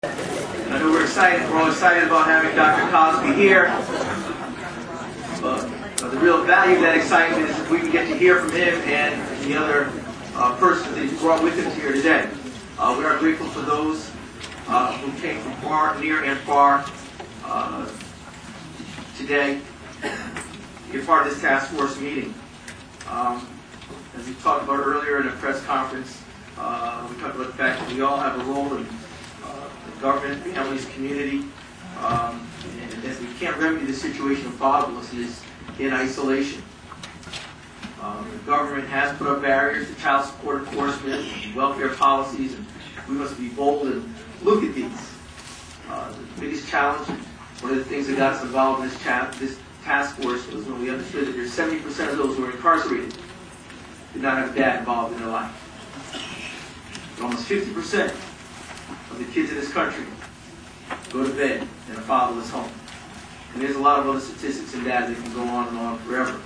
I know we're excited. We're all excited about having Dr. Cosby here. But the real value of that excitement is if we can get to hear from him and the other persons that he brought with him here today. We are grateful for those who came from far, near, and far today to be a part of this task force meeting. As we talked about earlier in a press conference, we talked about the fact that we all have a role in government, families, community, and as we can't remedy the situation of fatherlessness in isolation. The government has put up barriers to child support enforcement, welfare policies, and we must be bold and look at these. The biggest challenge, one of the things that got us involved in this task force was when we understood that there's 70% of those who are incarcerated did not have a dad involved in their life. And almost 50% of the kids in this country go to bed in a fatherless home. And there's a lot of other statistics and data that can go on and on forever.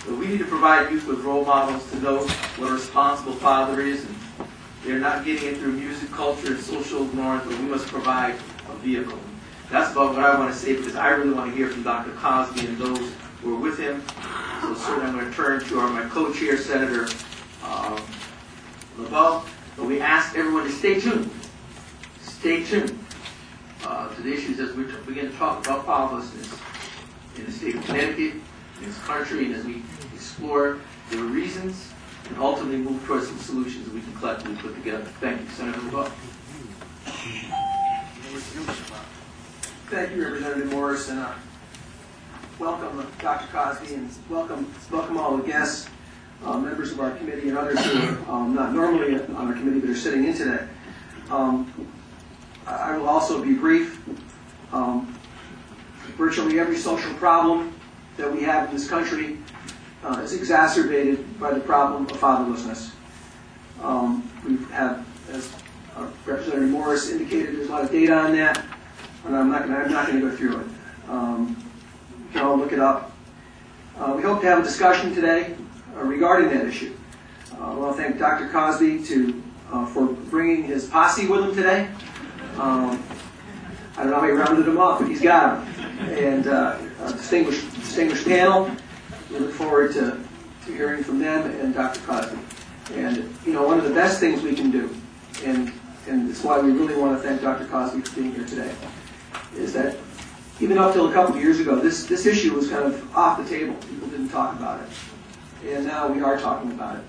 But we need to provide youth with role models to know what a responsible father is. And they're not getting it through music, culture, and social norms, but we must provide a vehicle. That's about what I want to say, because I really want to hear from Dr. Cosby and those who are with him. So certainly I'm going to turn to my co-chair, Senator LaBelle. But we ask everyone to stay tuned. Stay tuned to the issues as we begin to talk about fatherlessness in the state of Connecticut, in this country, and as we explore the reasons and ultimately move towards some solutions that we can collectively put together. Thank you, Senator LaBelle. Thank you, Representative Morris, and welcome Dr. Cosby, and welcome all the guests, members of our committee, and others who are not normally on our committee but are sitting in today. I will also be brief. Virtually every social problem that we have in this country is exacerbated by the problem of fatherlessness. We have, as Representative Morris indicated, there's a lot of data on that, and I'm not going to go through it. You can all look it up. We hope to have a discussion today regarding that issue. I want to thank Dr. Cosby for bringing his posse with him today. I don't know how he rounded them up, but he's got them. And a distinguished panel. We look forward to hearing from them and Dr. Cosby. And one of the best things we can do, and it's why we really want to thank Dr. Cosby for being here today, is that even up till a couple of years ago, this issue was kind of off the table. People didn't talk about it. And now we are talking about it.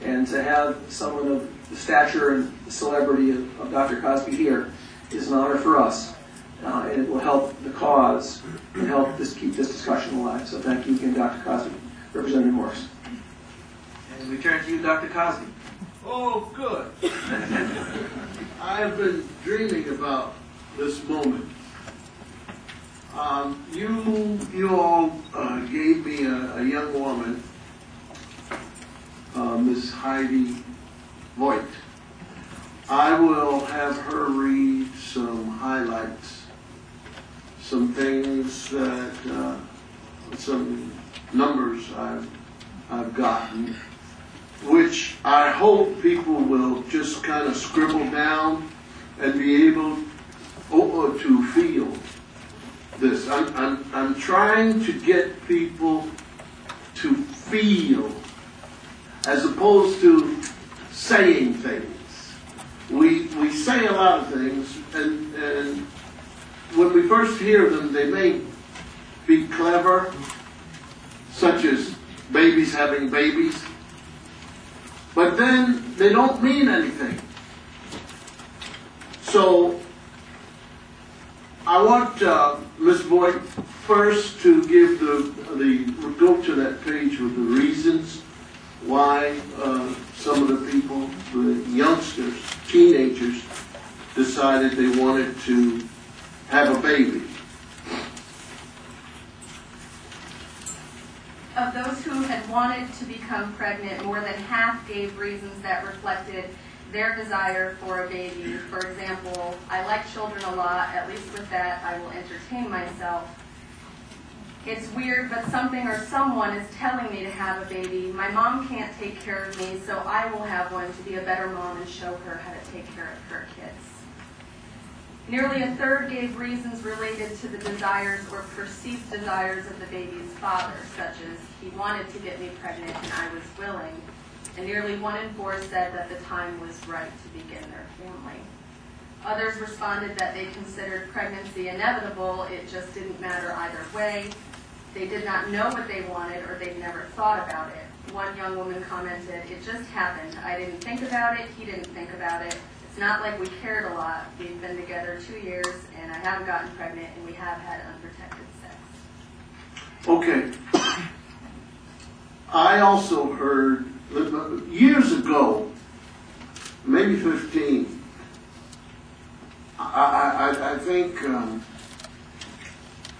And to have someone of the stature and the celebrity of Dr. Cosby here is an honor for us. And it will help the cause and help keep this discussion alive. So thank you again, Dr. Cosby. Representative Morris. And we turn to you, Dr. Cosby. Oh, good. I've been dreaming about this moment. You all gave me a young woman, Miss Heidi Voigt. I will have her read some highlights, some things that, some numbers I've gotten, which I hope people will just kind of scribble down and be able to feel this. I'm trying to get people to feel as opposed to saying things. We say a lot of things, and when we first hear them, they may be clever, such as babies having babies, but then they don't mean anything. So I want Ms. Voigt first to give go to that page with the reasons why some of the people, the youngsters, teenagers, decided they wanted to have a baby. Of those who had wanted to become pregnant, more than half gave reasons that reflected their desire for a baby. For example, I like children a lot, at least with that I will entertain myself. It's weird, but something or someone is telling me to have a baby. My mom can't take care of me, so I will have one to be a better mom and show her how to take care of her kids. Nearly a third gave reasons related to the desires or perceived desires of the baby's father, such as, he wanted to get me pregnant and I was willing. And nearly 1 in 4 said that the time was right to begin their family. Others responded that they considered pregnancy inevitable, it just didn't matter either way. They did not know what they wanted or they'd never thought about it. One young woman commented, it just happened. I didn't think about it, he didn't think about it. It's not like we cared a lot. We've been together 2 years and I haven't gotten pregnant and we have had unprotected sex. Okay. I also heard, years ago, maybe 15, I think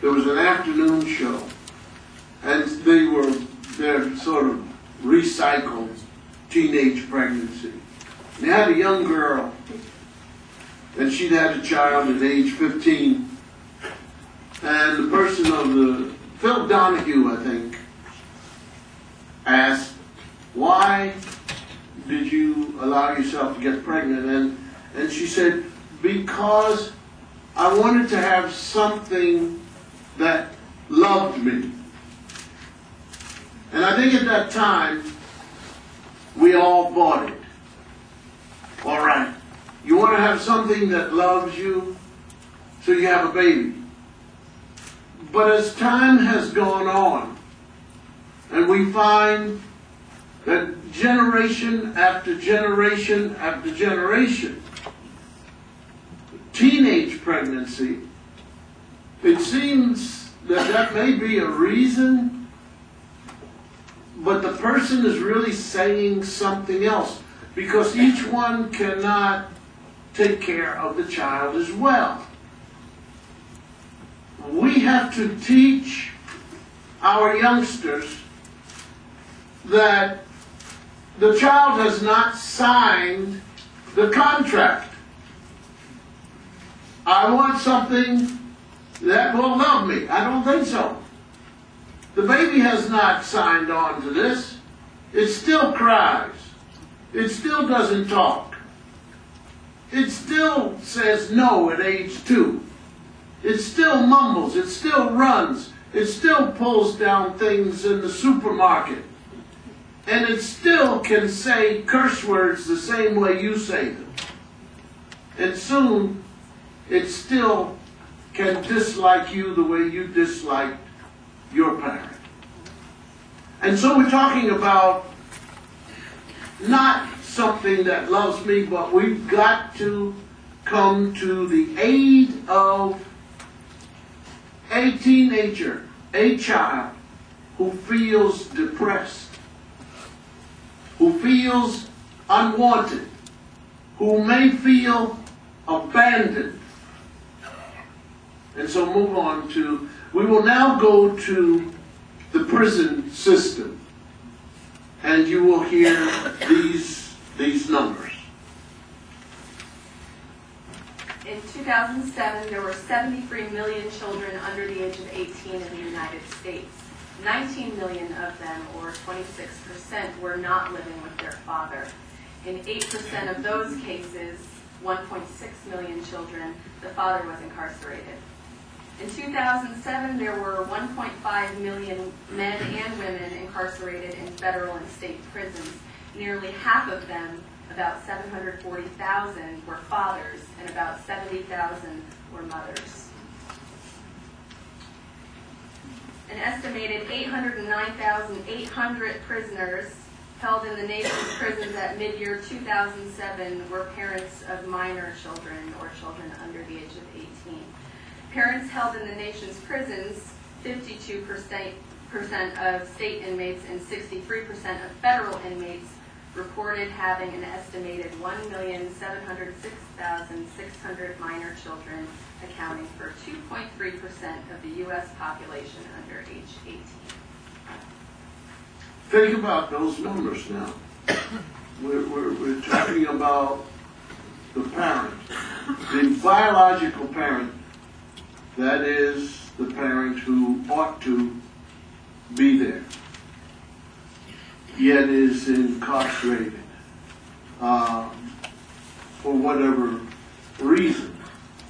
there was an afternoon show, and they're sort of recycled teenage pregnancy. And they had a young girl, and she'd had a child at age 15, and the person of Phil Donahue, I think, asked, why did you allow yourself to get pregnant? And she said, because I wanted to have something that loved me. And I think at that time, we all bought it. All right, you want to have something that loves you, so you have a baby. But as time has gone on, and we find that generation after generation after generation, teenage pregnancy, it seems that may be a reason, but the person is really saying something else, because each one cannot take care of the child as well. We have to teach our youngsters that the child has not signed the contract. I want something that will love me. I don't think so. The baby has not signed on to this. It still cries. It still doesn't talk. It still says no at age 2. It still mumbles. It still runs. It still pulls down things in the supermarket. And it still can say curse words the same way you say them. And soon, it still can dislike you the way you disliked your parent. And so we're talking about not something that loves me, but we've got to come to the aid of a teenager, a child who feels depressed, who feels unwanted, who may feel abandoned. And so move on to, we will now go to the prison system. And you will hear these numbers. In 2007, there were 73 million children under the age of 18 in the United States. 19 million of them, or 26%, were not living with their father. In 8% of those cases, 1.6 million children, the father was incarcerated. In 2007, there were 1.5 million men and women incarcerated in federal and state prisons. Nearly half of them, about 740,000, were fathers, and about 70,000 were mothers. An estimated 809,800 prisoners held in the nation's prisons at mid-year 2007 were parents of minor children or children under the age of 18. Parents held in the nation's prisons, 52% of state inmates and 63% of federal inmates, reported having an estimated 1,706,600 minor children, accounting for 2.3% of the U.S. population under age 18. Think about those numbers now. We're talking about the parent, the biological parent, that is the parent who ought to be there, yet is incarcerated for whatever reason.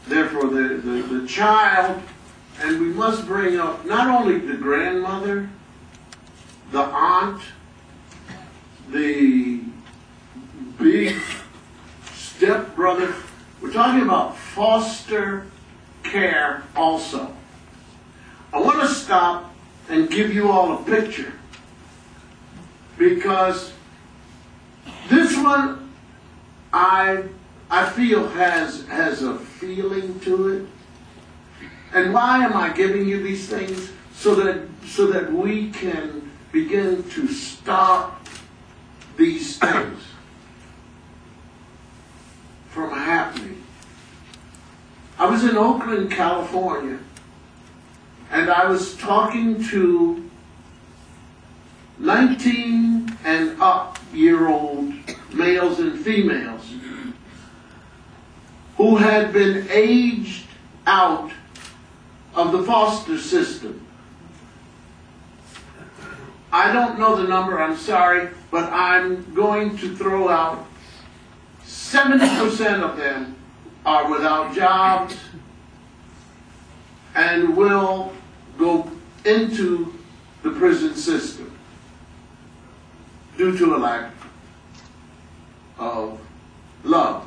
Therefore, for the child, and we must bring up not only the grandmother, the aunt, the big stepbrother. We're talking about foster care also. I want to stop and give you all a picture, because this one I feel has a feeling to it. And why am I giving you these things? So that we can begin to stop these things from happening. I was in Oakland, California, and I was talking to 19 and up year old males and females who had been aged out of the foster system. I don't know the number, I'm sorry, but I'm going to throw out 70% of them are without jobs and will go into the prison system due to a lack of love.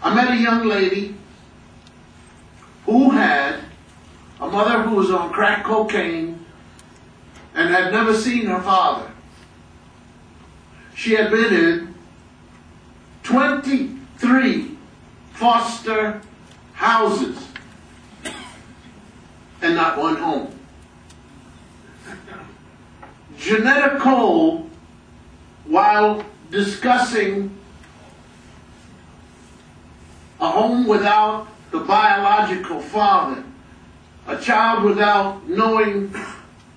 I met a young lady who had a mother who was on crack cocaine and had never seen her father. She had been in 23 foster houses and not one home. Janetta Cole, while discussing a home without the biological father, a child without knowing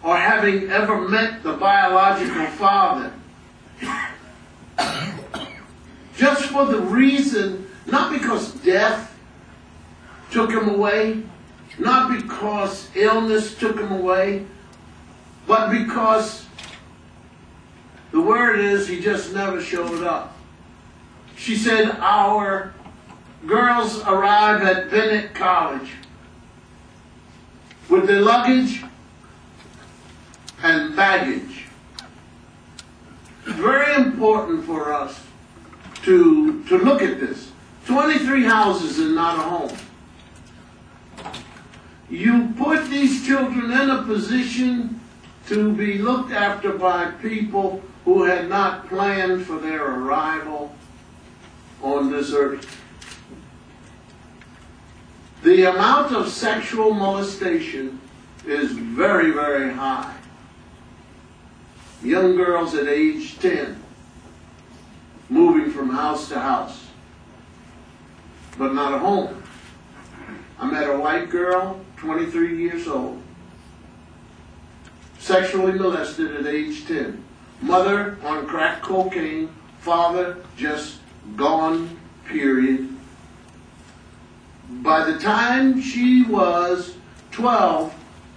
or having ever met the biological father, just for the reason, not because death took him away, not because illness took him away, but because the word is he just never showed up. She said, our girls arrive at Bennett College with their luggage and baggage. It's very important for us to look at this. 23 houses and not a home. You put these children in a position to be looked after by people who had not planned for their arrival on this earth. The amount of sexual molestation is very, very high. Young girls at age 10 moving from house to house, but not a home. I met a white girl, 23 years old, sexually molested at age 10. Mother on crack cocaine, father just gone, period. By the time she was 12,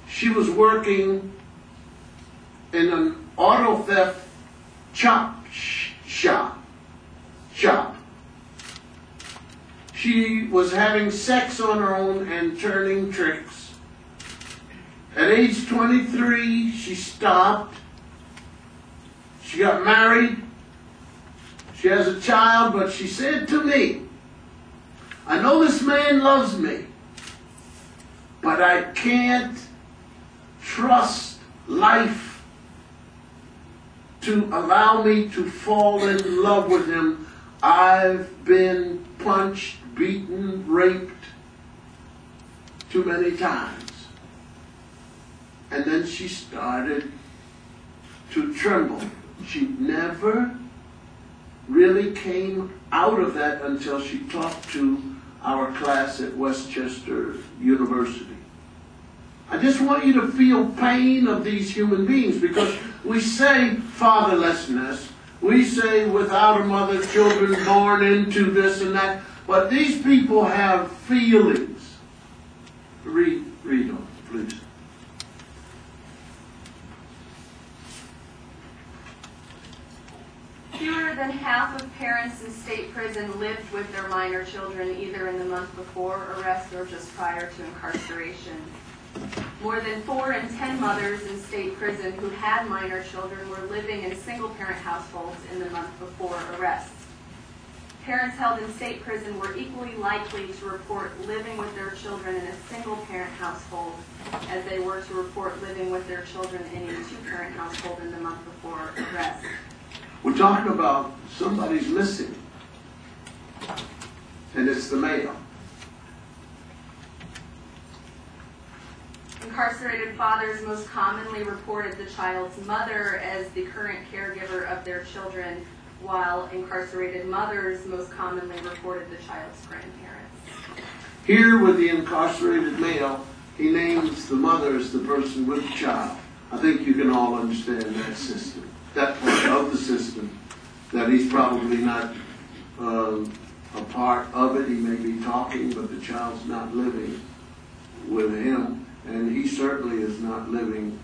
she was working in an auto theft shop. She was having sex on her own and turning tricks. At age 23, she stopped. She got married. She has a child, but she said to me, I know this man loves me, but I can't trust life to allow me to fall in love with him. I've been punched, beaten, raped too many times. And then she started to tremble. She never really came out of that until she talked to our class at Westchester University. I just want you to feel pain of these human beings, because we say fatherlessness, we say without a mother, children born into this and that, but these people have feelings. Read on, please. Fewer than half of parents in state prison lived with their minor children either in the month before arrest or just prior to incarceration. More than 4 in 10 mothers in state prison who had minor children were living in single-parent households in the month before arrest. Parents held in state prison were equally likely to report living with their children in a single-parent household as they were to report living with their children in a 2-parent household in the month before arrest. We're talking about somebody's missing, and it's the male. Incarcerated fathers most commonly reported the child's mother as the current caregiver of their children, while incarcerated mothers most commonly reported the child's grandparents. Here with the incarcerated male, he names the mother as the person with the child. I think you can all understand that system, that part of the system, that he's probably not a part of it. He may be talking, but the child's not living with him, and he certainly is not living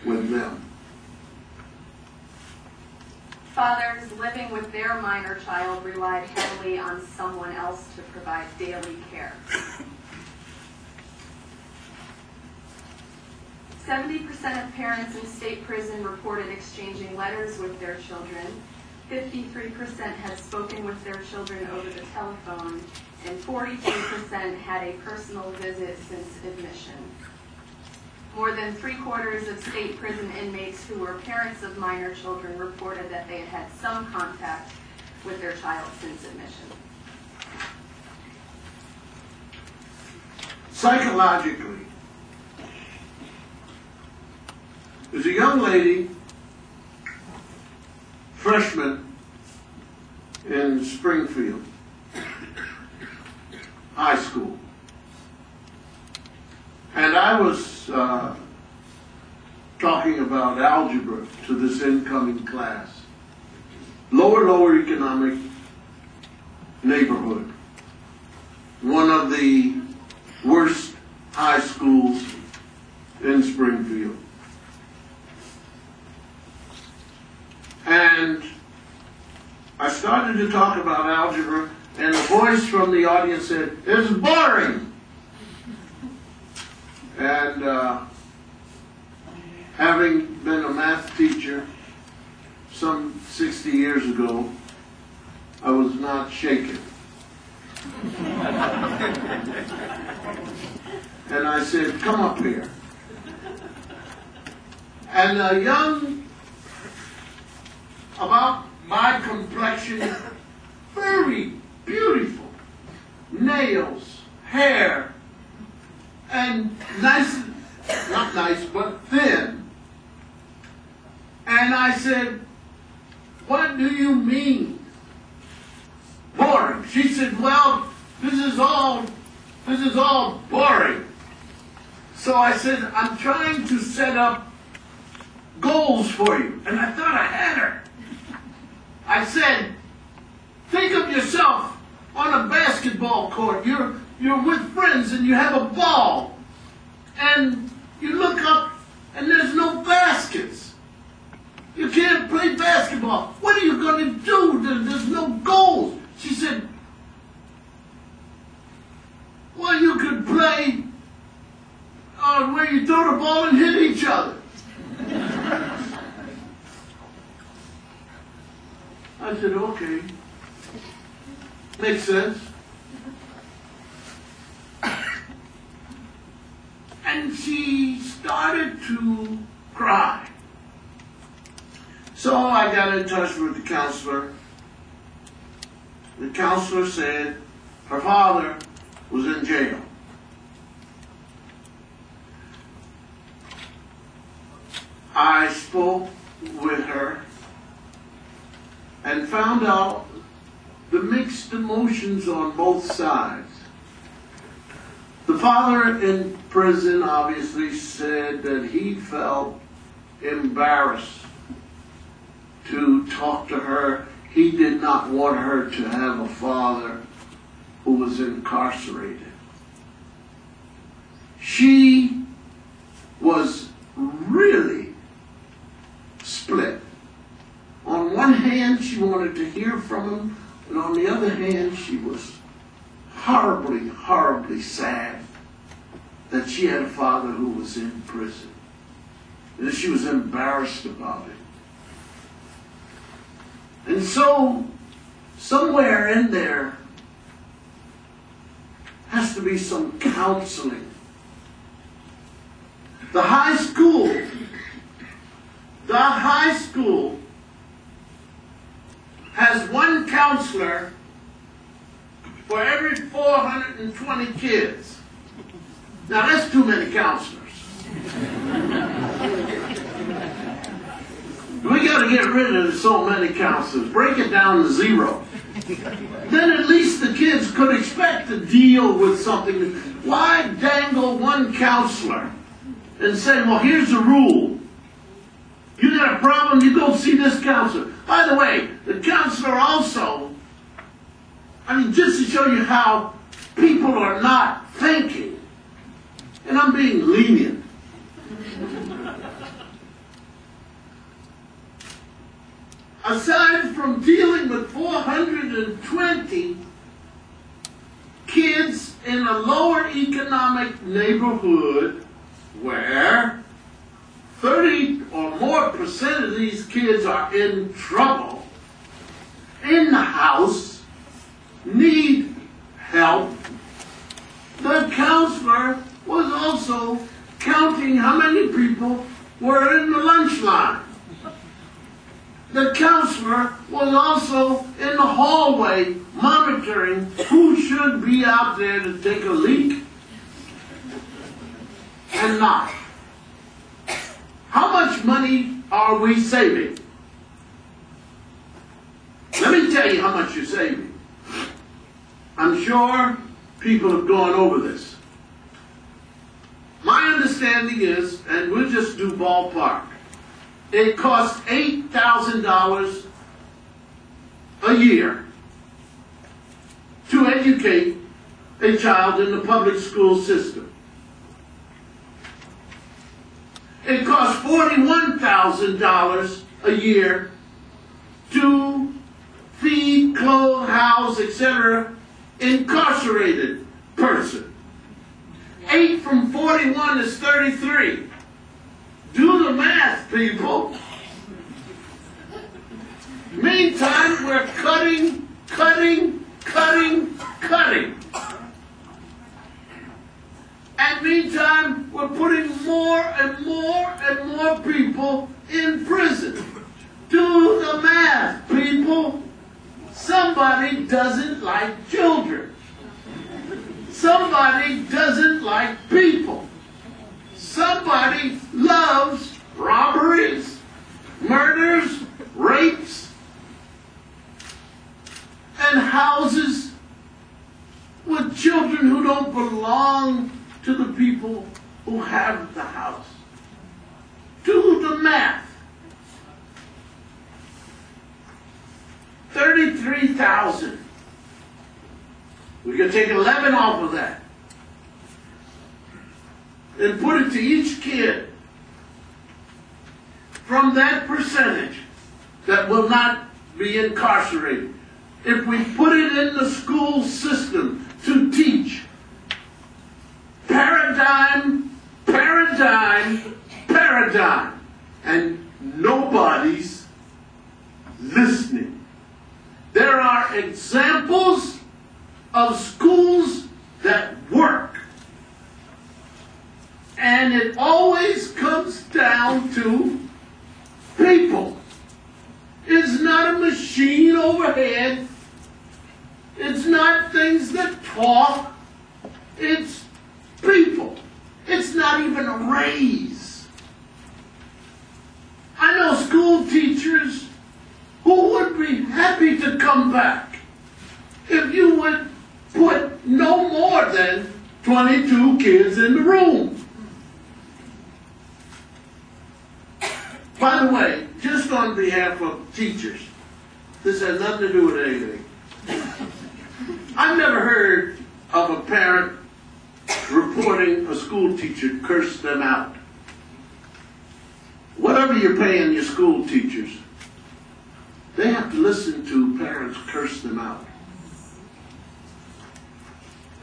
with them. Fathers living with their minor child relied heavily on someone else to provide daily care. 70% of parents in state prison reported exchanging letters with their children. 53% had spoken with their children over the telephone, and 42% had a personal visit since admission. More than 3/4 of state prison inmates who were parents of minor children reported that they had had some contact with their child since admission. Psychologically, there's a young lady, freshman in Springfield High School. And I was talking about algebra to this incoming class. Lower economic neighborhood. One of the worst high schools in Springfield. And I started to talk about algebra, and a voice from the audience said, "It's boring." And having been a math teacher some 60 years ago, I was not shaken. And I said, "Come up here." And a young, about my complexion, very beautiful, nails, hair, and nice, not nice, but thin. And I said, "What do you mean, boring?" She said, "Well, this is all boring." So I said, "I'm trying to set up goals for you." And I thought I had her. I said, "Think of yourself on a basketball court. You're with friends and you have a ball. And you look up and there's no baskets. You can't play basketball. What are you going to do? There's no goals." She said, "Well, you could play where you throw the ball and hit each other." I said, "Okay. Makes sense." And she started to cry. So I got in touch with the counselor. The counselor said her father was in jail. I spoke with her and found out the mixed emotions on both sides. The father in prison obviously said that he felt embarrassed to talk to her. He did not want her to have a father who was incarcerated. She was really split. On one hand, she wanted problem, and on the other hand, she was horribly, horribly sad that she had a father who was in prison, and that she was embarrassed about it. And so, somewhere in there has to be some counseling. The high school has one counselor for every 420 kids. Now that's too many counselors. We got to get rid of so many counselors. Break it down to 0. Then at least the kids could expect to deal with something. Why dangle one counselor and say, well, here's the rule. You got a problem, you go see this counselor. By the way, the counselor also, just to show you how people are not thinking, and I'm being lenient. Aside from dealing with 420 kids in a lower economic neighborhood where 30 or more % of these kids are in trouble, in the house, need help, the counselor was also counting how many people were in the lunch line. The counselor was also in the hallway monitoring who should be out there to take a leak and not. How much money are we saving? Let me tell you how much you're saving. I'm sure people have gone over this. My understanding is, and we'll just do ballpark, it costs $8,000 a year to educate a child in the public school system. It costs $41,000 a year to feed, clothe, house, etc. incarcerated person. 8 from 41 is 33. Do the math, people. Meantime, we're cutting. And meantime, we're putting more and more people in prison. Do the math, people. Somebody doesn't like children. Somebody doesn't like people. Somebody loves robberies, murders, rapes, and houses with children who don't belong to the people who have the house. Do the math. 33,000. We can take 11 off of that and put it to each kid. From that percentage that will not be incarcerated, if we put it in the school system to teach paradigm, and nobody's listening. There are examples of schools that work. And it always comes down to people. It's not a machine overhead. It's not things that talk. It's people. It's not even a raise. I know school teachers who would be happy to come back if you would put no more than 22 kids in the room. By the way, just on behalf of teachers, this has nothing to do with anything. I've never heard of a parent reporting a school teacher curse them out. Whatever you're paying your school teachers, they have to listen to parents curse them out.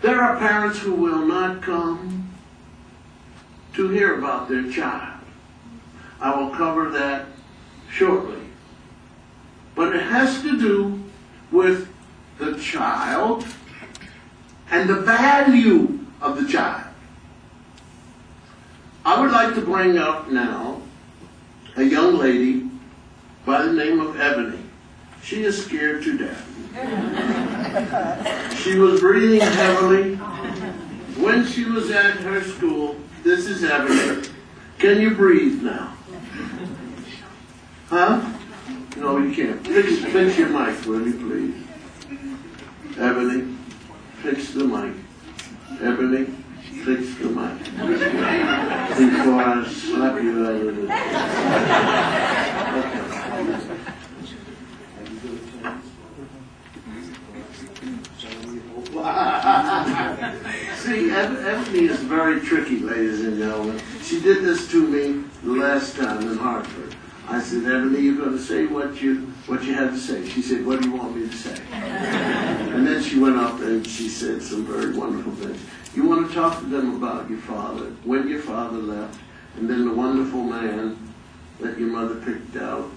There are parents who will not come to hear about their child. I will cover that shortly. But it has to do with the child and the value of the child. I would like to bring up now a young lady by the name of Ebony. She is scared to death. She was breathing heavily. When she was at her school, this is Ebony. Can you breathe now? Huh? No, you can't. Fix your mic, will you, please? Ebony, fix the mic. Ebony, fix the mic. Before I slap you out of it. See, Ebony is very tricky, ladies and gentlemen. She did this to me the last time in Hartford. I said, Ebony, you're going to say what you have to say. She said, what do you want me to say? And then she went up and she said some very wonderful things. You want to talk to them about your father, when your father left, and then the wonderful man that your mother picked out,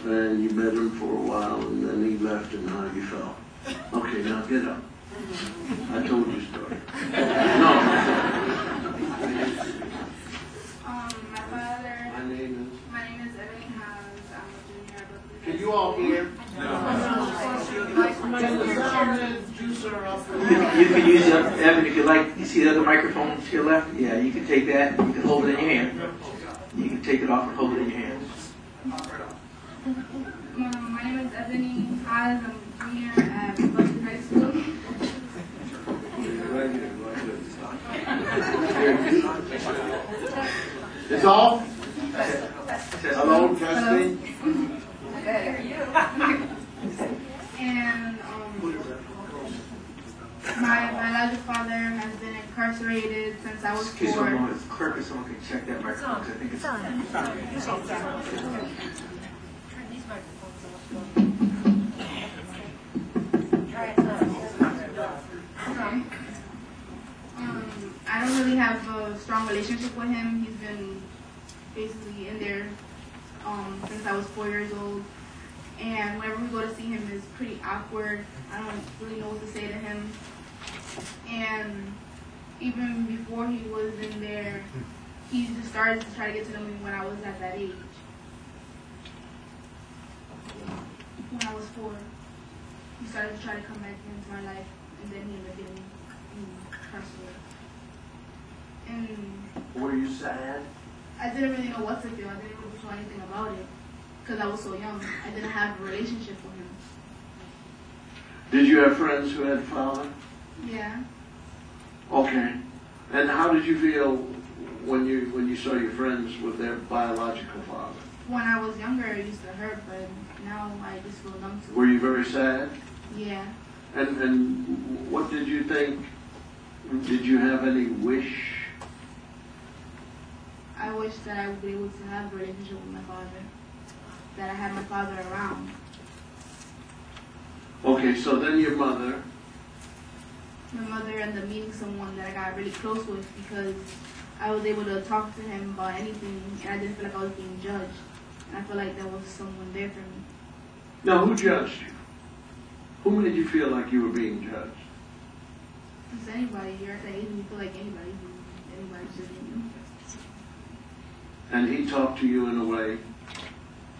and you met him for a while, and then he left, and how you felt. Okay, now get up. I told you a story. No. My father. My name is Ebony House. I'm a junior at Berkeley. is. Can you all hear? No. Can the sound juicer up? You can use Evan if you like. You see the other microphone to your left? Yeah, you can take that. You can hold it in your hand. You can take it off and hold it in your hand. My name is Ebony House. I'm a junior at Berkeley High School. It's off? Hello, testing. And my biological father has been incarcerated since I was 4. Excuse me, clerk or someone can check that microphone because I think it's I don't really have a strong relationship with him. He's been basically in there since I was 4 years old. And whenever we go to see him, it's pretty awkward. I don't really know what to say to him. And even before he was in there, he just started to try to get to know me when I was at that age. When I was 4, he started to try to come back into my life, and then he ended up getting incarcerated. And Were you sad? I didn't really know what to feel. I didn't really do anything about it because I was so young. I didn't have a relationship with him. Did you have friends who had father? Yeah. Okay. And how did you feel when you saw your friends with their biological father? When I was younger, it used to hurt, but now I just feel numb to it. Were you very sad? Yeah. And what did you think? Did you have any wish? I wish that I would be able to have a relationship with my father, that I had my father around. Okay, so then your mother. My mother ended up meeting someone that I got really close with because I was able to talk to him about anything, and I didn't feel like I was being judged. And I feel like there was someone there for me. Now, who judged you? Who made you feel like you were being judged? Just anybody. You're at that age and you feel like anybody's judging you. And he talked to you in a way.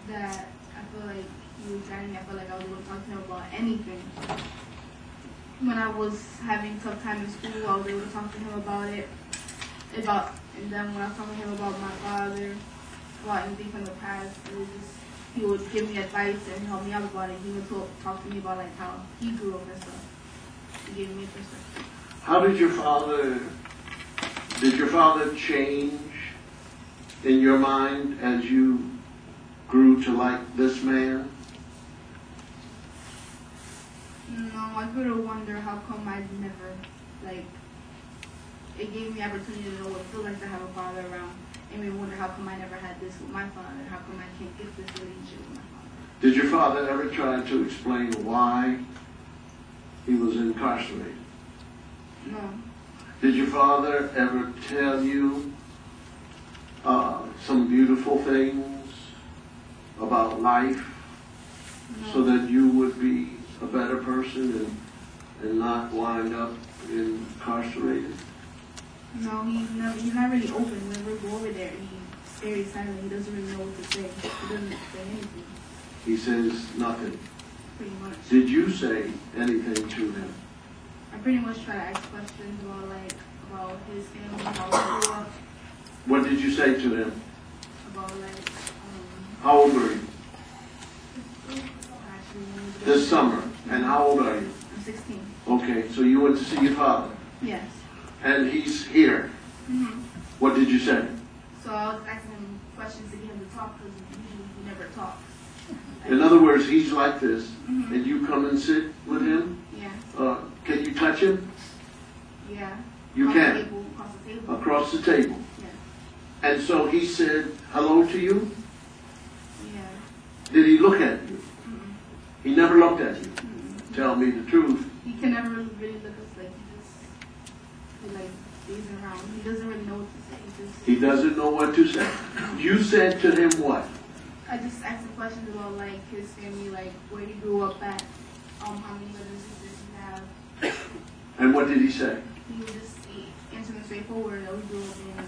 That I feel like he was guiding me. I feel like I was able to talk to him about anything. When I was having a tough time in school, I was able to talk to him about it. And then when I was talking to him about my father, about anything from the past, it was just, he would give me advice and help me out about it. He would talk to me about like how he grew up and stuff. He gave me perspective. How did your father change in your mind as you grew to like this man? No, I could have wondered how come I never, it gave me opportunity to know what it feels like to have a father around. It made me wonder how come I never had this with my father, how come I can't get this relationship with my father. Did your father ever try to explain why he was incarcerated? No. Did your father ever tell you some beautiful things about life No. so that you would be a better person and not wind up incarcerated? No, he's not really open. When we go over there, he's very silent. He doesn't really know what to say. He doesn't say anything, He says nothing. pretty much. Did you say anything to him? I pretty much try to ask questions about his family, how he grew up, What did you say to him? about How old were you? actually, This summer. And how old are you? I'm 16. Okay, so you went to see your father. Yes. And he's here. Mm-hmm. What did you say? So I was asking him questions to get him to talk because usually he never talks. In other words, he's like this, Mhm. and you come and sit with him? Yeah. Can you touch him? Yeah. You Across can. the table, across the table. Across the table. Yeah. And so he said hello to you? Yeah. Did he look at you? Mm-mm. He never looked at you. Mm-mm. Tell me the truth. He can never really look us like he like stays around. He doesn't really know what to say. He doesn't know what to say. You said to him what? I just asked him questions about like his family, like where he grew up at, how many brothers and sisters he have. And what did he say? He would just answer them straightforward. That we grew up in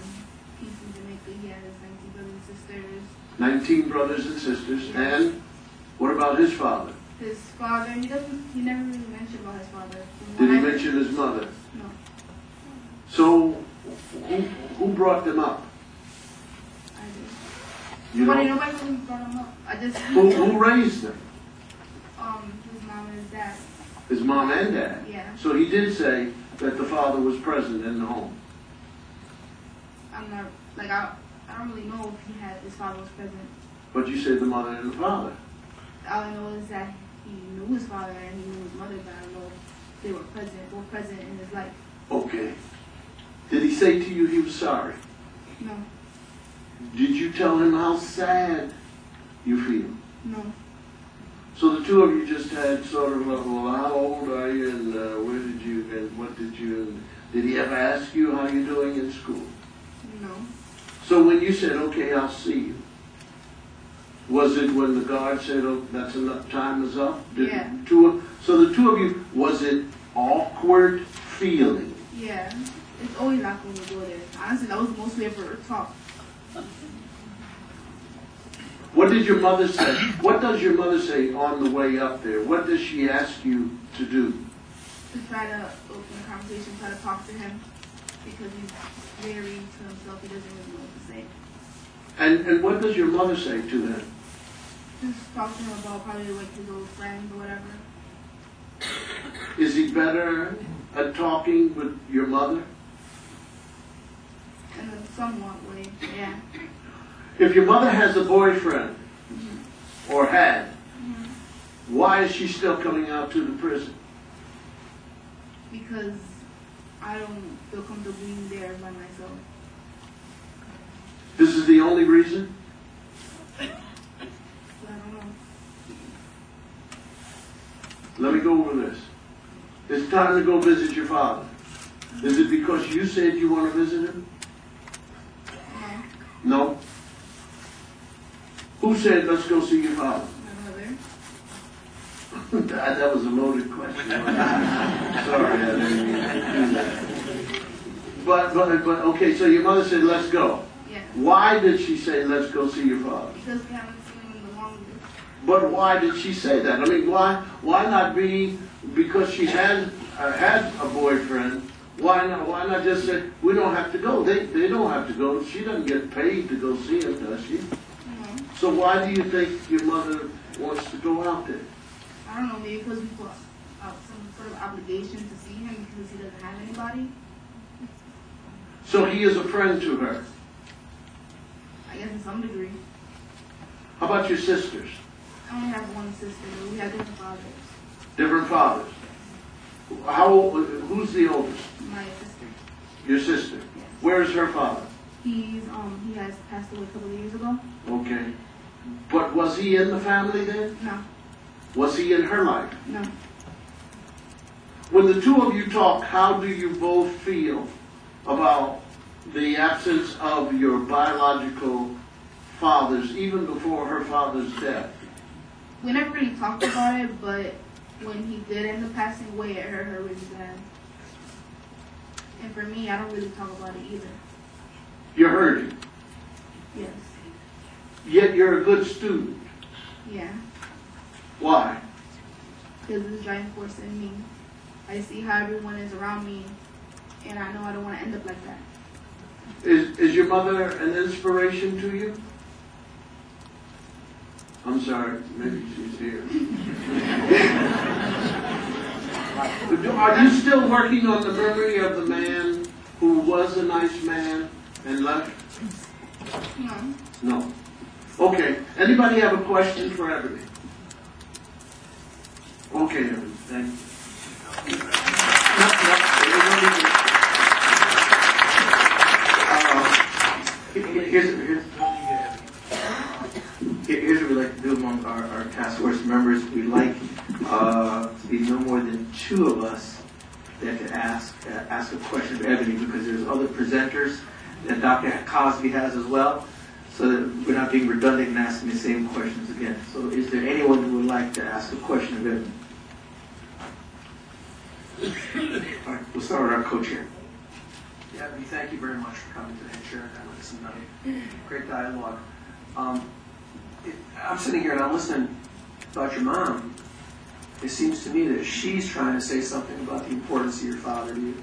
peace in Jamaica. He has 19 brothers and sisters. 19 brothers and sisters. And what about his father? His father, he never really mentioned about his father. Did he mention his mother? No. So who brought them up? I did. You Nobody know, really brought him up. I just who raised them? his mom and his dad. His mom and dad. Yeah. So he did say that the father was present in the home. I'm not like I don't really know if his father was present. But you said the mother and the father. All I know is that he knew his father and he knew his mother, but I don't know if they were present in his life. Okay. Did he say to you he was sorry? No. Did you tell him how sad you feel? No. So the two of you just had sort of, well, how old are you, and where did you, and what did you, and did he ever ask you how you're doing in school? No. So when you said, okay, I'll see you, was it when the guard said, oh, that's enough, time is up? Yeah. So the two of you, was it awkward feeling? Yeah. It's always awkward when we go there. Honestly, that was mostly for talk. What did your mother say? What does your mother say on the way up there? What does she ask you to do? To try to open a conversation, try to talk to him, because he's very to himself. He doesn't really know what to say. And what does your mother say to them? Just talk to him about probably like his old friends or whatever. Is he better at talking with your mother? In a somewhat way, yeah. If your mother has a boyfriend, or had, Mm-hmm. why is she still coming out to the prison? Because I don't feel comfortable being there by myself. This is the only reason? But I don't know. Let me go over this. It's time to go visit your father. Is it because you said you want to visit him? No. No? Who said, let's go see your father? My mother. That was a loaded question. Sorry, I didn't mean to do that. But, okay, so your mother said, let's go. Yeah. Why did she say, let's go see your father? Because we haven't seen him in the longest. But why did she say that? I mean, why not be, because she had a boyfriend, why not just say, we don't have to go? They don't have to go. She doesn't get paid to go see him, does she? No. So why do you think your mother wants to go out there? I don't know, maybe because we put some sort of obligation to see him because he doesn't have anybody. So he is a friend to her. I guess in some degree. How about your sisters? I only have one sister. We have different fathers. Different fathers. How old, who's the oldest? My sister. Your sister. Yes. Where is her father? He has passed away a couple of years ago. Okay. But was he in the family then? No. Was he in her life? No. When the two of you talk, how do you both feel about the absence of your biological fathers, even before her father's death? We never really talked about it, but when he did end up passing away, it hurt her really bad. And for me, I don't really talk about it either. You're hurting. Yes. Yet you're a good student. Yeah. Why? Because it's a driving force in me. I see how everyone is around me, and I know I don't want to end up like that. Is your mother an inspiration to you? I'm sorry, maybe she's here. Are you still working on the memory of the man who was a nice man and left? No. No. Okay. Anybody have a question for Ebony? Okay, Ebony. Thank you. Here's what we like to do among our task force members. We like to be no more than two of us that can ask a question of Ebony, because there's other presenters that Dr. Cosby has as well, so that we're not being redundant and asking the same questions again. So is there anyone who would like to ask a question of Ebony? All right, we'll start with our co-chair. Yeah, Ebony, thank you very much for coming today and sharing that with us. And, great dialogue. I'm sitting here and I'm listening about your mom. It seems to me that she's trying to say something about the importance of your father to you.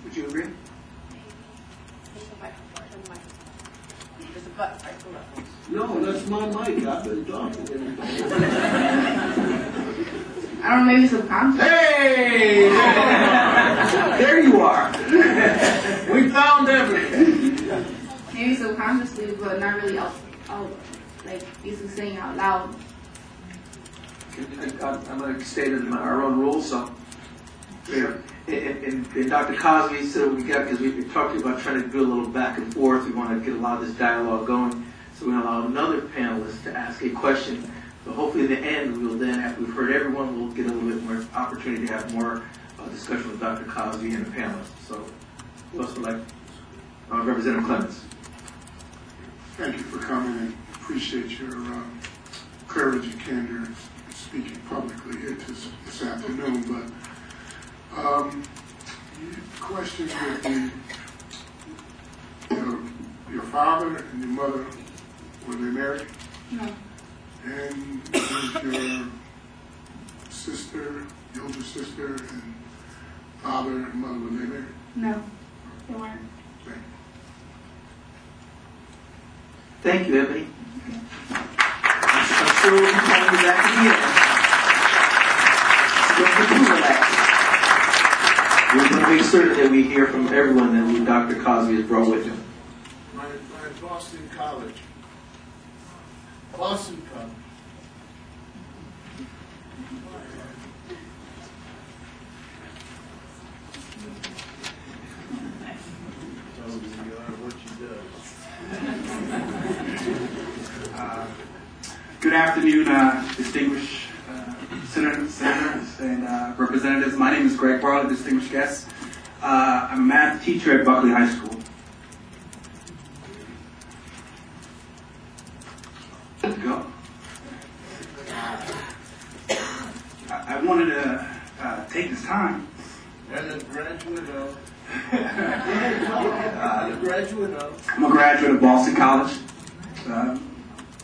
Would you agree? No, that's my mic. I've been talking to him. I don't know, maybe subconscious. Hey! There you are. We found everything. Maybe subconsciously, but not really out like basically saying out loud. I'm going to state it in our own rules, so. Yeah. And Dr. Cosby said we got, because we talked about trying to do a little back and forth. We want to get a lot of this dialogue going. So we're going to allow another panelist to ask a question. So hopefully in the end, we will then, after we've heard everyone, we'll get a little bit more opportunity to have more discussion with Dr. Cosby and the panelists. So who else would like? Representative Clemens. Thank you for coming and appreciate your courage and candor speaking publicly here this afternoon. But question would be, your father and your mother, were they married? No. And was your sister, your older sister, and father and mother, were they married? No, they weren't. Thank you. Thank you, Ebony. I'm sure we'll be calling you back again. We're going to make certain that we hear from everyone that Dr. Cosby has brought with him. My Boston College. Boston College. Good afternoon, distinguished senators and representatives. My name is Greg Barlow, distinguished guests. I'm a math teacher at Buckley High School. Go. I wanted to take this time. And a graduate of? Graduate of? I'm a graduate of Boston College.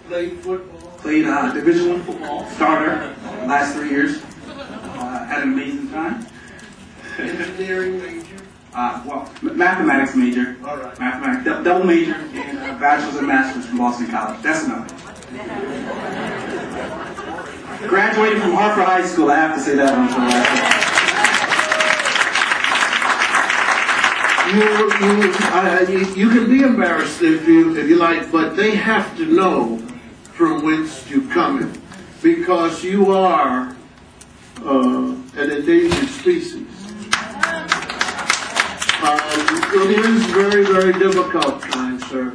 Played football? Played Division I football, starter, last 3 years. Had an amazing time. Engineering major? Mathematics major. All right. Mathematics, double major, and bachelor's and master's from Boston College. That's enough. Graduated from Hartford High School. I have to say that one for the last You can be embarrassed if you like, but they have to know from whence you're coming, because you are an endangered species. It is very, very difficult time, sir.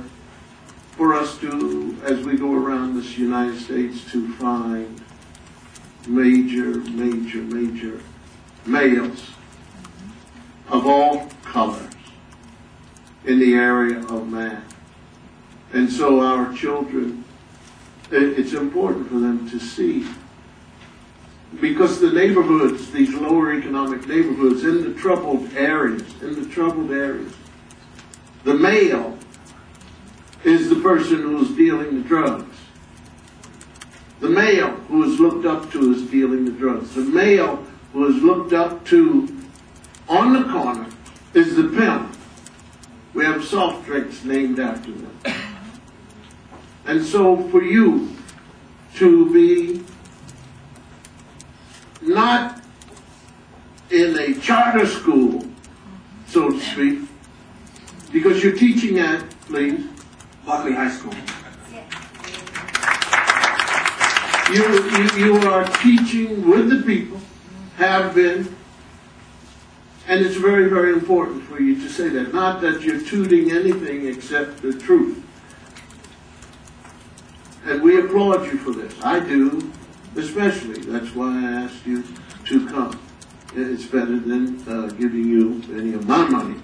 for us to, as we go around this United States, to find major males of all colors in the area of math. And so our children, it's important for them to see, because the neighborhoods, these lower economic neighborhoods, in the troubled areas, the male is the person who's dealing the drugs. The male who is looked up to is dealing the drugs. The male who is looked up to on the corner is the pimp. We have soft drinks named after them. And so for you to be not in a charter school, so to speak, because you're teaching at, please, Buckley High School. You are teaching with the people, have been, and it's very, very important for you to say that. Not that you're tooting anything except the truth. And we applaud you for this. I do, especially. That's why I asked you to come. It's better than giving you any of my money.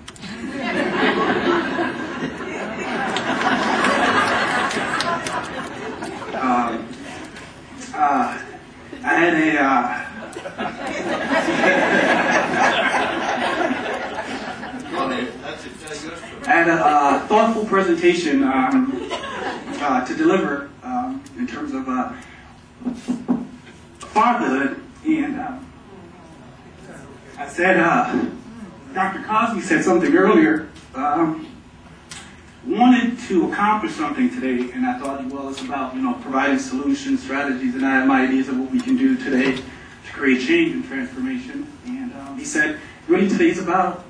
I had a thoughtful presentation to deliver in terms of fatherhood, and I said, Dr. Cosby said something earlier, wanted to accomplish something today, and I thought, well, it's about, providing solutions, strategies, and I have my ideas of what we can do today to create change and transformation. And he said, really today's about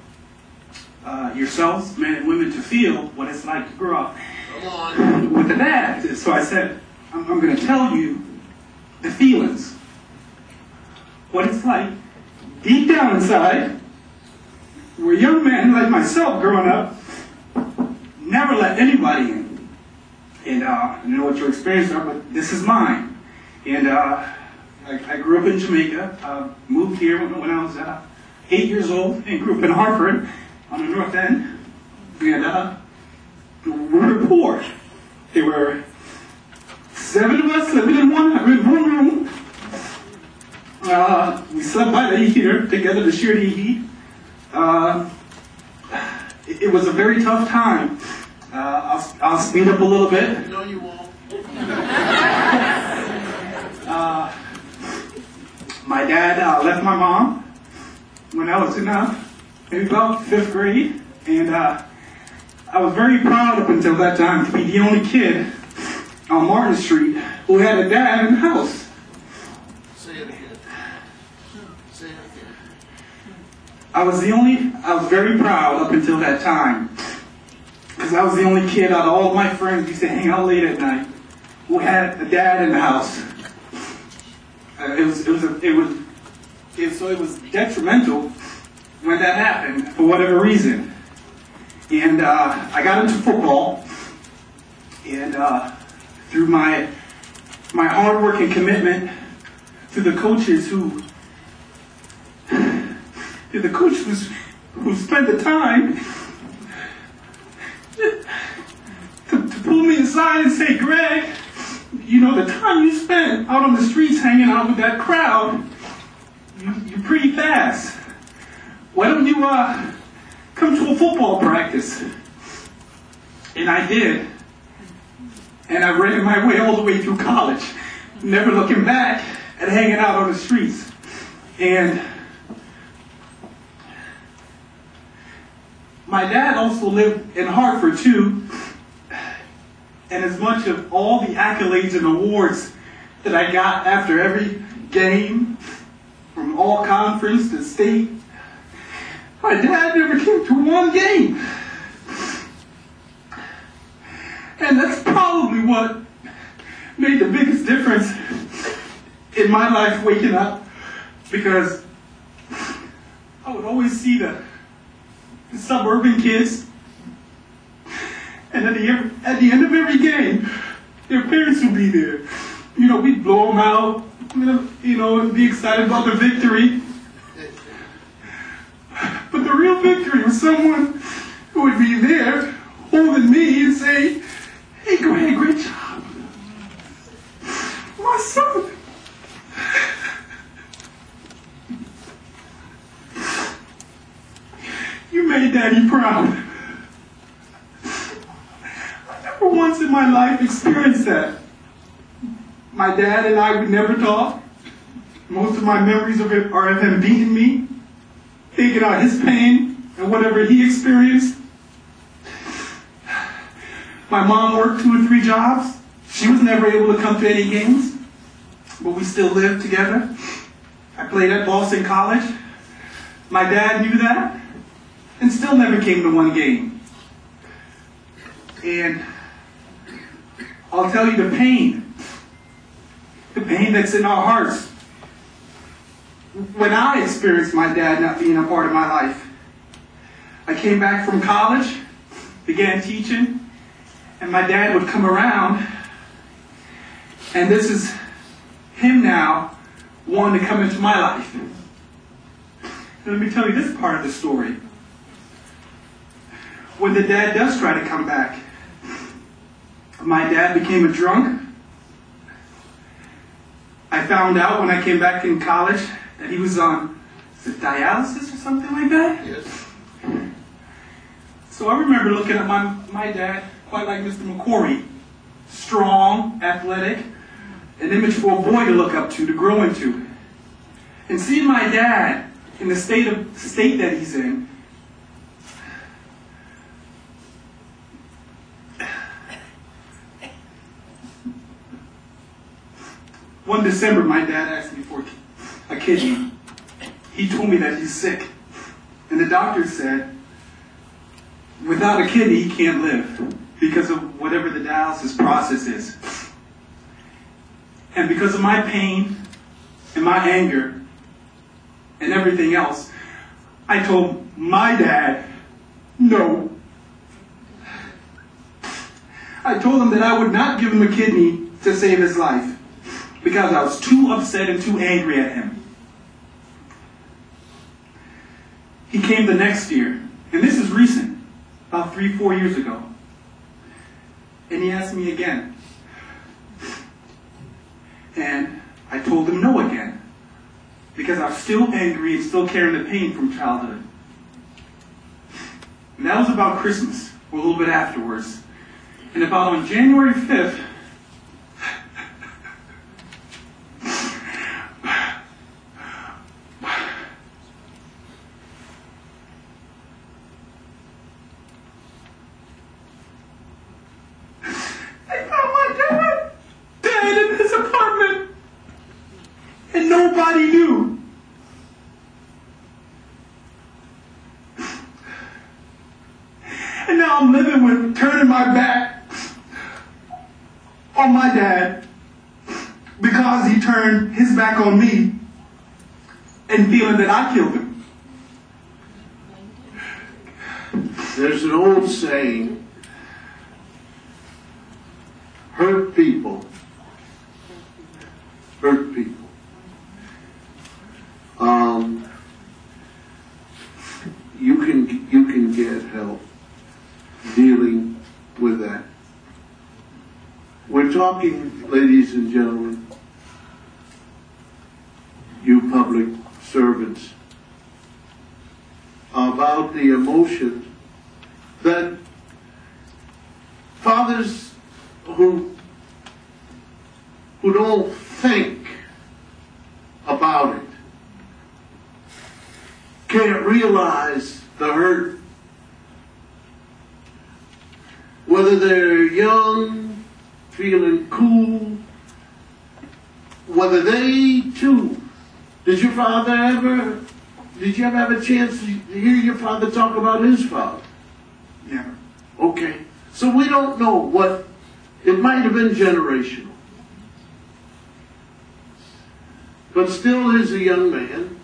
yourselves, men and women, to feel what it's like to grow up with a dad. So I said, I'm going to tell you the feelings, what it's like deep down inside, where young men like myself growing up never let anybody in. And I know what your experiences are, but this is mine. And I grew up in Jamaica, moved here when I was 8 years old, and grew up in Hartford on the north end. And we were poor. There were 7 of us living in one room. We slept by the heater together to share the heat. It was a very tough time. I'll speed up a little bit. No, you won't. My dad left my mom when I was in maybe about 5th grade, and I was very proud up until that time to be the only kid on Martin Street who had a dad in the house. Say it again. Say it again. I was very proud up until that time, because I was the only kid out of all of my friends who used to hang out late at night who had a dad in the house. It was detrimental when that happened for whatever reason. And I got into football, and through my hard work and commitment to the coaches who spent the time to pull me aside and say, Greg, the time you spent out on the streets hanging out with that crowd, you're pretty fast. Why don't you come to a football practice? And I did. And I ran my way all the way through college, never looking back at hanging out on the streets. And my dad also lived in Hartford too, and as much of all the accolades and awards that I got after every game, from all conference to state, my dad never came to one game. And that's probably what made the biggest difference in my life waking up, because I would always see the suburban kids, and And at the end of every game, their parents would be there. You know, we'd blow them out, you know, and be excited about the victory. But the real victory was someone who would be there holding me and say, "Hey, go ahead, great job. My son." You made Daddy proud. I never once in my life experienced that. My dad and I would never talk. Most of my memories of it are of him beating me, taking out his pain and whatever he experienced. My mom worked 2 or 3 jobs. She was never able to come to any games, but we still lived together. I played at Boston College. My dad knew that and still never came to one game. And I'll tell you the pain that's in our hearts. When I experienced my dad not being a part of my life, I came back from college, began teaching, and my dad would come around, and this is him now wanting to come into my life. And let me tell you this part of the story. When the dad does try to come back, my dad became a drunk. I found out when I came back in college that he was on dialysis or something like that. Yes. So I remember looking at my dad, quite like Mr. McCory, strong, athletic, an image for a boy to look up to grow into. And seeing my dad in the state that he's in, one December, my dad asked me for a kidney. He told me that he's sick. And the doctor said, without a kidney, he can't live because of whatever the dialysis process is. And because of my pain and my anger and everything else, I told my dad, no. I told him that I would not give him a kidney to save his life because I was too upset and too angry at him. He came the next year, and this is recent, about 3-4 years ago. And he asked me again. And I told him no again, because I was still angry and still carrying the pain from childhood. And that was about Christmas, or a little bit afterwards. And about on January 5th, nobody knew. And now I'm living with turning my back on my dad because he turned his back on me and feeling that I killed him. There's an old saying, hurt people hurt people. You can get help dealing with that. We're talking, ladies and gentlemen, you public servants, about the emotion that fathers who don't think about it can't realize the hurt. Whether they're young, feeling cool, whether they too, did you ever have a chance to hear your father talk about his father? Never. Okay. So we don't know what, it might have been generational. But still is a young man.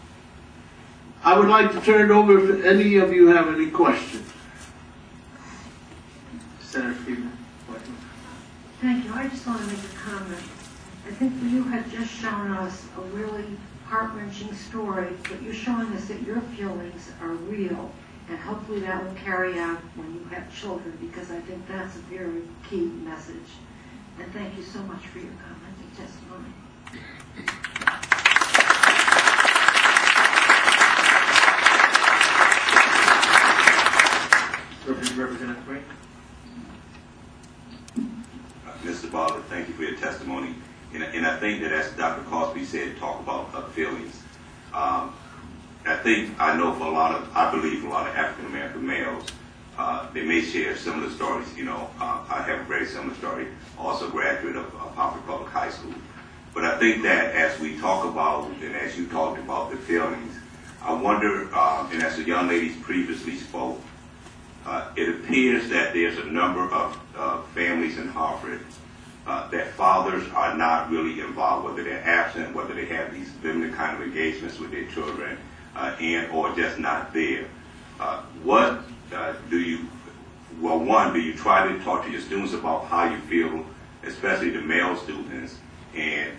I would like to turn it over if any of you have any questions. Senator Friedman. Thank you. I just want to make a comment. I think you have just shown us a really heart-wrenching story, but you're showing us that your feelings are real, and hopefully that will carry out when you have children, because I think that's a very key message. And thank you so much for your comment and testimony. Representative Green. Mr. Bartlett, thank you for your testimony. And I think that, as Dr. Cosby said, talk about feelings. I know for I believe for a lot of African American males, they may share similar stories. I have a very similar story, also a graduate of Hartford Public High School. But I think that as we talk about, and as you talked about the feelings, I wonder, and as the young ladies previously spoke, it appears that there's a number of families in Hartford that fathers are not really involved, whether they're absent, whether they have these limited kind of engagements with their children, and or just not there. Do you try to talk to your students about how you feel, especially the male students, and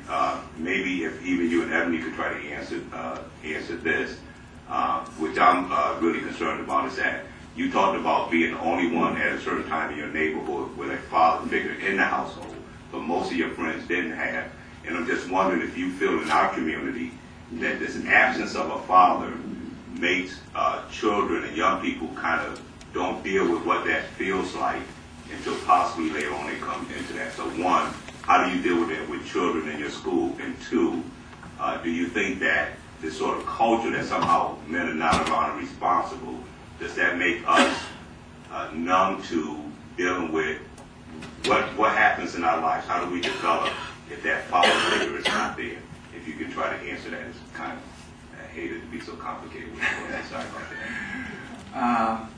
maybe if even you and Ebony could try to answer this, which I'm really concerned about, is that you talked about being the only one at a certain time in your neighborhood with a father figure in the household, but most of your friends didn't have. And I'm just wondering if you feel in our community that this absence of a father makes children and young people kind of don't deal with what that feels like until possibly later on they come into that. So one, how do you deal with it with children in your school? And two, do you think that this sort of culture that somehow men are not around and responsible, does that make us numb to dealing with what happens in our lives? How do we develop if that father figure is not there? If you can try to answer that, it's kind of, I hate it to be so complicated. Sorry about that.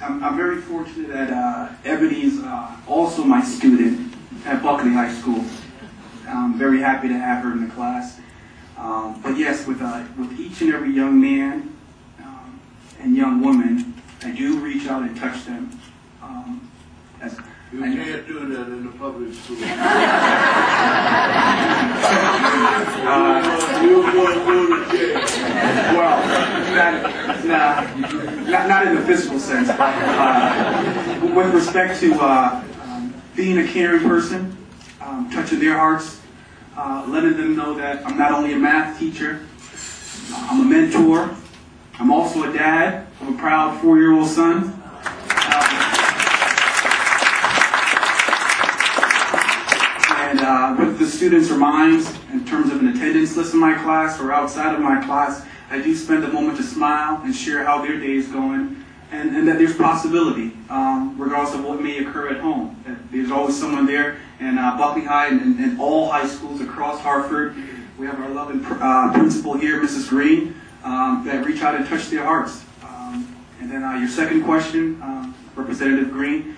I'm very fortunate that Ebony's also my student at Buckley High School. I'm very happy to have her in the class. But yes, with each and every young man and young woman, I do reach out and touch them. You can't do that in the public school. You're going to go to jail. Well, not in the physical sense, but with respect to being a caring person, touching their hearts, letting them know that I'm not only a math teacher, I'm a mentor, I'm also a dad of a proud 4-year-old son. And with the students' or minds, in terms of an attendance list in my class or outside of my class, I do spend a moment to smile and share how their day is going, and that there's possibility, regardless of what may occur at home. That there's always someone there, and Buckley High and all high schools across Hartford, we have our loving principal here, Mrs. Green, that reach out and touch their hearts. And then your second question, Representative Green,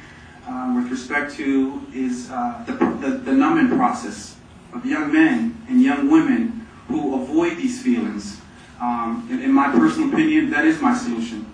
with respect to is the numbing process of young men and young women who avoid these feelings. In my personal opinion, that is my solution.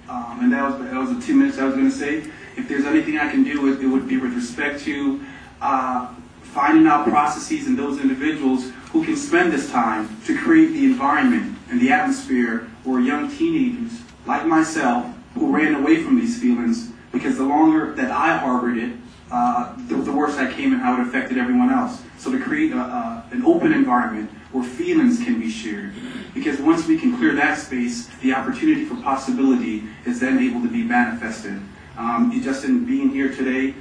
And that was the 2 minutes I was going to say. If there's anything I can do, it would be with respect to finding out processes in those individuals who can spend this time to create the environment and the atmosphere where young teenagers, like myself, who ran away from these feelings, because the longer that I harbored it, the worse I came and how it affected everyone else. So to create an open environment where feelings can be shared. Because once we can clear that space, the opportunity for possibility is then able to be manifested. Just in being here today,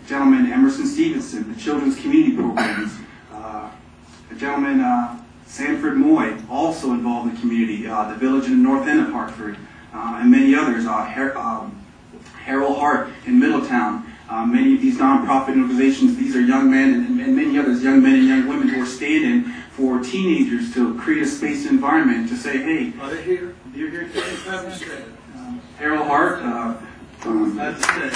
gentleman Emerson Stevenson, the Children's Community Programs, a gentleman Sanford Moy, also involved in the community, the village in the north end of Hartford, and many others, Harold Hart in Middletown. Many of these nonprofit organizations, these are young men and many others, young men and young women who are standing for teenagers to create a space and environment to say, hey, Are they here? you're here today. Understand. Harold Hart. Understand.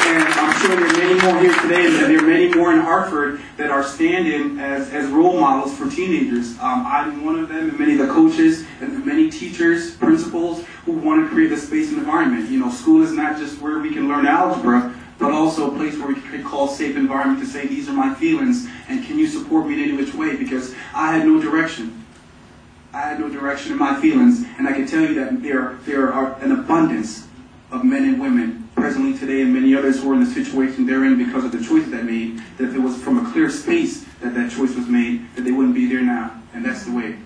And I'm sure there are many many more here today, and there are many more in Hartford that are standing as role models for teenagers. I'm one of them, and many of the coaches and many teachers, principals who want to create a space and environment. You know, school is not just where we can learn algebra, but also a place where we can call a safe environment to say, these are my feelings, and can you support me in any which way? Because I had no direction. I had no direction in my feelings, and I can tell you that there are an abundance of men and women presently today, and many others who are in the situation they're in because of the choices they made, that if it was from a clear space that that choice was made, that they wouldn't be there now, and that's the way.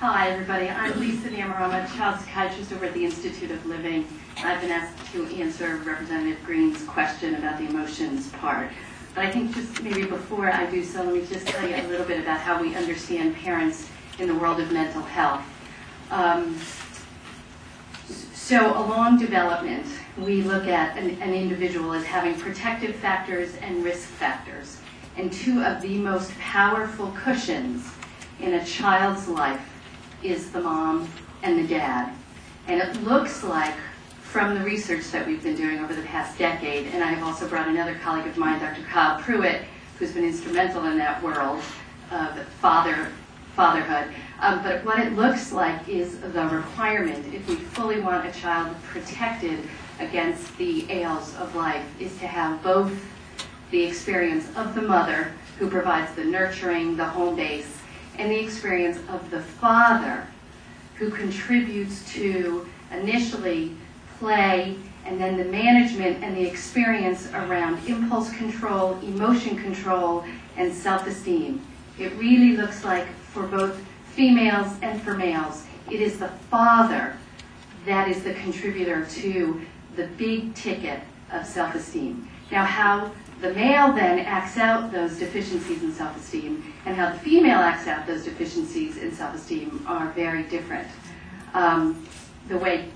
Hi, everybody. I'm Lisa Nammer. I'm a child psychiatrist over at the Institute of Living. I've been asked to answer Representative Green's question about the emotions part. But I think just maybe before I do so, let me just tell you a little bit about how we understand parents in the world of mental health. So along development, we look at an individual as having protective factors and risk factors. And two of the most powerful cushions in a child's life is the mom and the dad. And it looks like, from the research that we've been doing over the past decade, and I have also brought another colleague of mine, Dr. Cobb Pruitt, who's been instrumental in that world of fatherhood. But what it looks like is the requirement, if we fully want a child protected against the ails of life, is to have both the experience of the mother, who provides the nurturing, the home base, and the experience of the father, who contributes to initially play and then the management and the experience around impulse control, emotion control, and self-esteem. It really looks like, for both females and for males, it is the father that is the contributor to the big ticket of self-esteem. Now, how the male then acts out those deficiencies in self-esteem and how the female acts out those deficiencies in self-esteem are very different. The way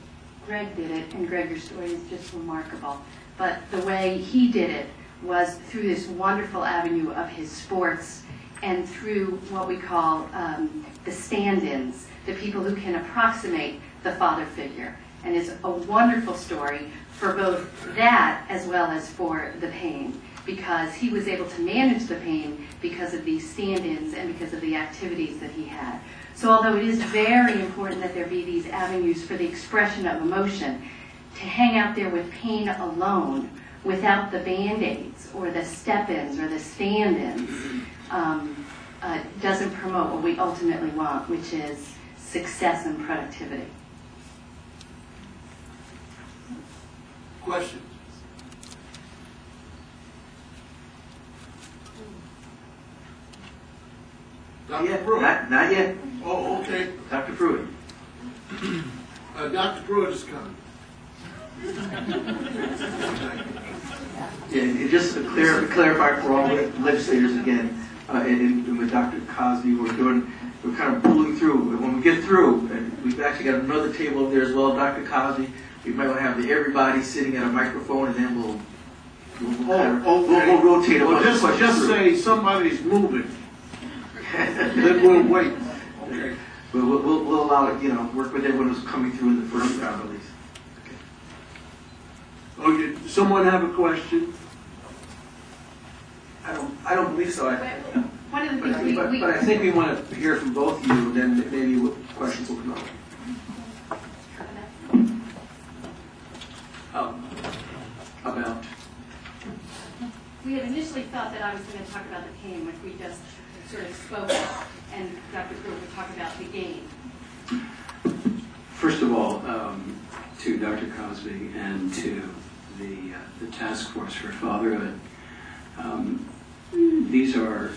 Greg did it, and Greg, your story is just remarkable, but the way he did it was through this wonderful avenue of his sports and through what we call the stand-ins, the people who can approximate the father figure. And it's a wonderful story for both that as well as for the pain, because he was able to manage the pain because of these stand-ins and because of the activities that he had. So although it is very important that there be these avenues for the expression of emotion, to hang out there with pain alone without the Band-Aids or the step-ins or the stand-ins doesn't promote what we ultimately want, which is success and productivity. Questions? Dr. Pruitt? Not yet. Oh, okay. Dr. Pruitt. Dr. Pruitt is coming. Yeah, and just to clarify for all the legislators again, and with Dr. Cosby, we're kind of pulling through. When we get through, and we've actually got another table up there as well, Dr. Cosby. We might want to have everybody sitting at a microphone, and then we'll rotate them. Well, just say somebody's moving. Then we'll wait. Okay. We'll allow it, work with everyone who's coming through in the first round at least. Okay. Someone have a question? I don't believe so. One of the things But I think we want to hear from both of you, and then maybe questions will come up. About? We had initially thought that I was going to talk about the pain, which we just sort of spoke of, and Dr. Pruitt would talk about the gain. First of all, to Dr. Cosby and to the Task Force for Fatherhood, these are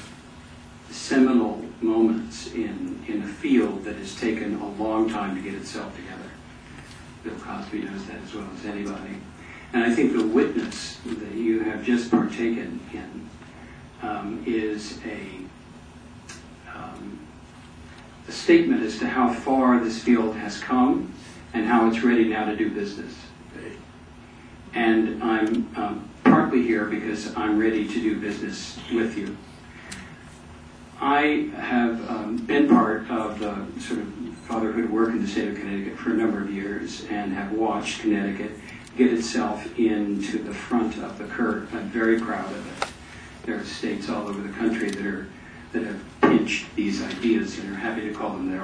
seminal moments in a field that has taken a long time to get itself together. Bill Cosby knows that as well as anybody. And I think the witness that you have just partaken in is a statement as to how far this field has come and how it's ready now to do business. And I'm partly here because I'm ready to do business with you. I have been part of the sort of fatherhood work in the state of Connecticut for a number of years and have watched Connecticut get itself into the front of the curve. I'm very proud of it. There are states all over the country that have pinched these ideas and are happy to call them their